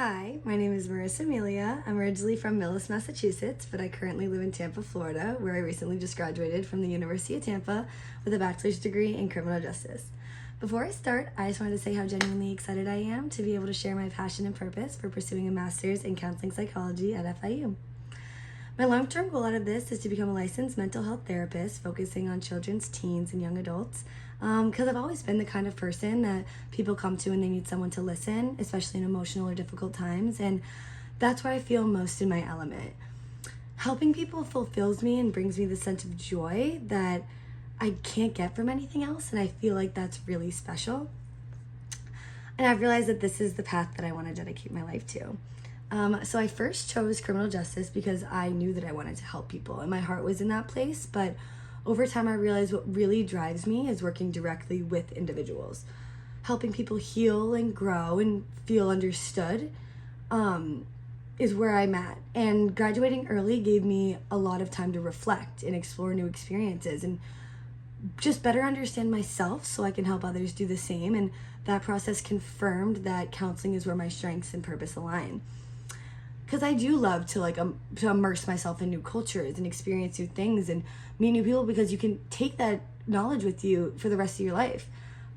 Hi, my name is Marissa Melia. I'm originally from Millis, Massachusetts, but I currently live in Tampa, Florida, where I recently just graduated from the University of Tampa with a bachelor's degree in criminal justice. Before I start, I just wanted to say how genuinely excited I am to be able to share my passion and purpose for pursuing a master's in counseling psychology at FIU. My long-term goal out of this is to become a licensed mental health therapist focusing on children's, teens, and young adults, because I've always been the kind of person that people come to when they need someone to listen, especially in emotional or difficult times, and that's where I feel most in my element. Helping people fulfills me and brings me the sense of joy that I can't get from anything else, and I feel like that's really special. And I've realized that this is the path that I want to dedicate my life to. So I first chose criminal justice because I knew that I wanted to help people and my heart was in that place, but over time I realized what really drives me is working directly with individuals. Helping people heal and grow and feel understood is where I'm at. And graduating early gave me a lot of time to reflect and explore new experiences and just better understand myself so I can help others do the same. And that process confirmed that counseling is where my strengths and purpose align. Because I do love to immerse myself in new cultures and experience new things and meet new people, because you can take that knowledge with you for the rest of your life.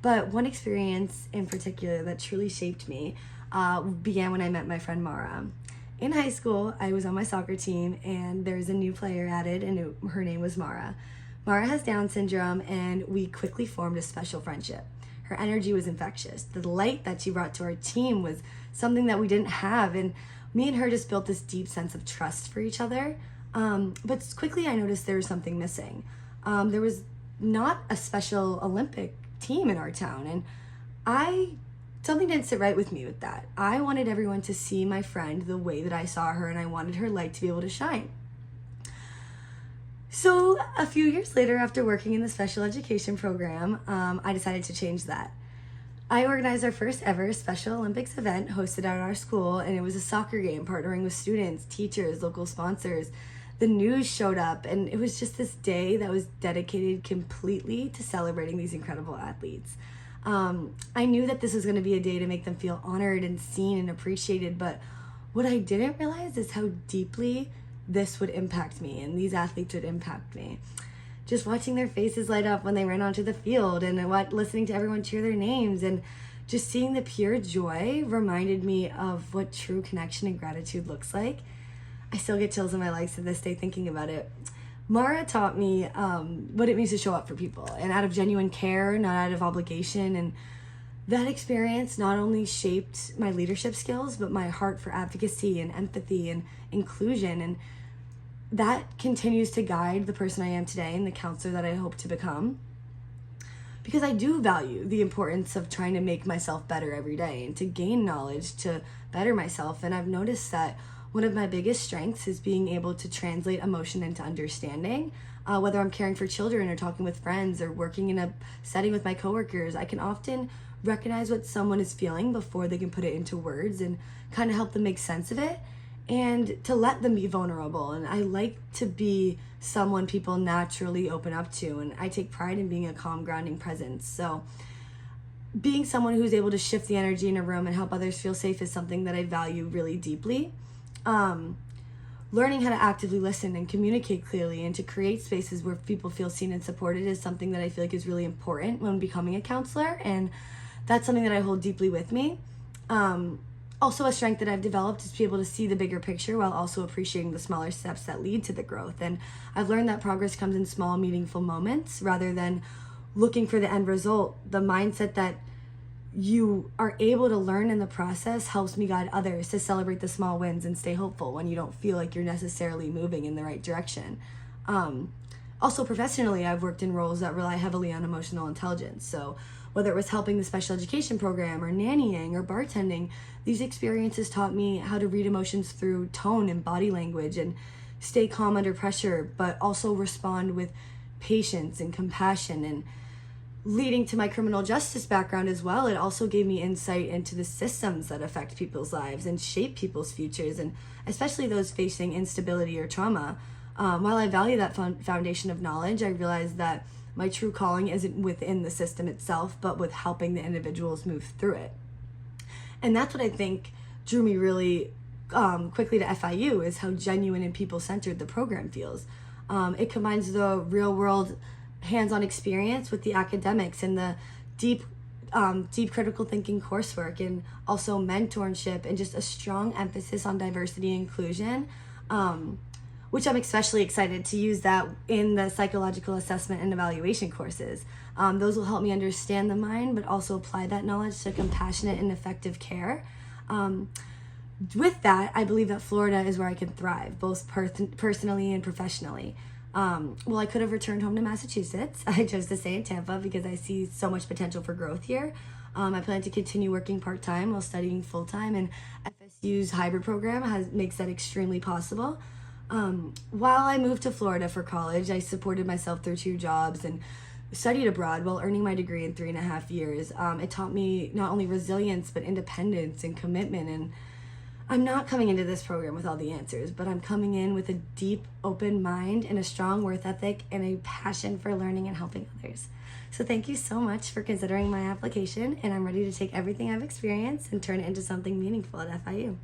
But one experience in particular that truly shaped me began when I met my friend Mara. In high school, I was on my soccer team and there's a new player added and her name was Mara. Mara has Down syndrome and we quickly formed a special friendship. Her energy was infectious. The light that she brought to our team was something that we didn't have, and me and her just built this deep sense of trust for each other. But quickly I noticed there was something missing. There was not a special Olympic team in our town, and something didn't sit right with me with that. I wanted everyone to see my friend the way that I saw her, and I wanted her light to be able to shine. So a few years later, after working in the special education program, I decided to change that. I organized our first ever Special Olympics event hosted at our school, and it was a soccer game partnering with students, teachers, local sponsors. The news showed up, and it was just this day that was dedicated completely to celebrating these incredible athletes. I knew that this was going to be a day to make them feel honored and seen and appreciated, but what I didn't realize is how deeply this would impact me and these athletes would impact me. Just watching their faces light up when they ran onto the field and listening to everyone cheer their names and just seeing the pure joy reminded me of what true connection and gratitude looks like. I still get chills on my legs to this day thinking about it. Mara taught me what it means to show up for people, and out of genuine care, not out of obligation. And that experience not only shaped my leadership skills, but my heart for advocacy and empathy and inclusion. And that continues to guide the person I am today and the counselor that I hope to become. Because I do value the importance of trying to make myself better every day and to gain knowledge to better myself. And I've noticed that one of my biggest strengths is being able to translate emotion into understanding. Whether I'm caring for children or talking with friends or working in a setting with my coworkers, I can often recognize what someone is feeling before they can put it into words and kind of help them make sense of it and to let them be vulnerable. And I like to be someone people naturally open up to, and I take pride in being a calm, grounding presence. So being someone who's able to shift the energy in a room and help others feel safe is something that I value really deeply. Learning how to actively listen and communicate clearly and to create spaces where people feel seen and supported is something that I feel like is really important when becoming a counselor, and that's something that I hold deeply with me. Also, a strength that I've developed is to be able to see the bigger picture while also appreciating the smaller steps that lead to the growth. And I've learned that progress comes in small, meaningful moments rather than looking for the end result. The mindset that you are able to learn in the process helps me guide others to celebrate the small wins and stay hopeful when you don't feel like you're necessarily moving in the right direction. Also, professionally, I've worked in roles that rely heavily on emotional intelligence. So whether it was helping the special education program or nannying or bartending, these experiences taught me how to read emotions through tone and body language and stay calm under pressure, but also respond with patience and compassion. And leading to my criminal justice background as well, it also gave me insight into the systems that affect people's lives and shape people's futures, and especially those facing instability or trauma. While I value that foundation of knowledge, I realized that my true calling isn't within the system itself, but with helping the individuals move through it. And that's what I think drew me really quickly to FIU is how genuine and people-centered the program feels. It combines the real-world hands-on experience with the academics and the deep critical thinking coursework, and also mentorship and just a strong emphasis on diversity and inclusion, which I'm especially excited to use that in the psychological assessment and evaluation courses. Those will help me understand the mind, but also apply that knowledge to compassionate and effective care. With that, I believe that Florida is where I can thrive, both personally and professionally. Well, I could have returned home to Massachusetts. I chose to stay in Tampa because I see so much potential for growth here. I plan to continue working part-time while studying full-time, and FSU's hybrid program makes that extremely possible. While I moved to Florida for college, I supported myself through 2 jobs and studied abroad while earning my degree in 3.5 years. It taught me not only resilience, but independence and commitment. And I'm not coming into this program with all the answers, but I'm coming in with a deep, open mind and a strong work ethic and a passion for learning and helping others. So thank you so much for considering my application, and I'm ready to take everything I've experienced and turn it into something meaningful at FIU.